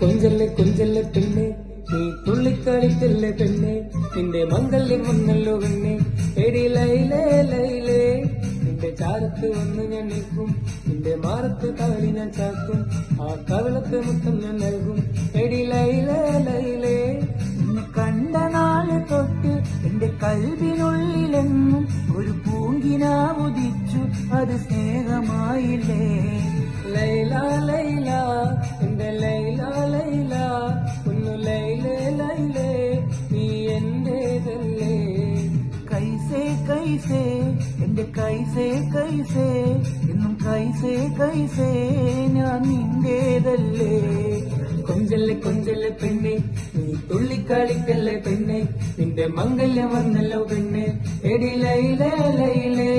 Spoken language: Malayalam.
കൊഞ്ചല്ലേ കൊഞ്ചല്ലേ പെണ്ണെ, നീ തുള്ളിക്കളിക്കല്ലേ പെണ്ണെ, നിന്റെ മംഗല്യം വന്നല്ലോ പെണ്ണെ. എടി ലൈലേ ലൈലേ, നിന്റെ ചാരത്ത് വന്ന് ഞാൻ നിൽക്കും, നിന്റെ മാറത്ത് താലി ഞാൻ ചാക്കും, ആ കവിളത്ത് മുത്തം ഞാൻ നൽകും. എടി ലൈലേ ലൈലേ, നിന്നെ കണ്ട നാളെ തൊട്ട് എന്റെ കൽവിനുള്ളിലെങ്ങും ഒരു പൂങ്കിനാവുദിച്ചു, അത് സ്നേഹമായില്ലേ. ലൈല ലൈല, എന്റെ ലൈല ലൈല, ഒന്നു ലൈലേ ലൈലേ, നീ എന്റേതല്ലേ. കൈസേ കൈസേ എന്റെ കൈസേ കൈസേ, എന്നും കൈസേ കൈസേ ഞാൻ നിന്റേതല്ലേ. കൊഞ്ചല്ലേ കൊഞ്ചല്ലേ പെണ്ണെ, നീ തുള്ളിക്കളിക്കല്ലേ പെണ്ണെ, നിന്റെ മംഗല്യം വന്നല്ലോ പെണ്ണെ. എടി ലൈലേ ലൈലേ.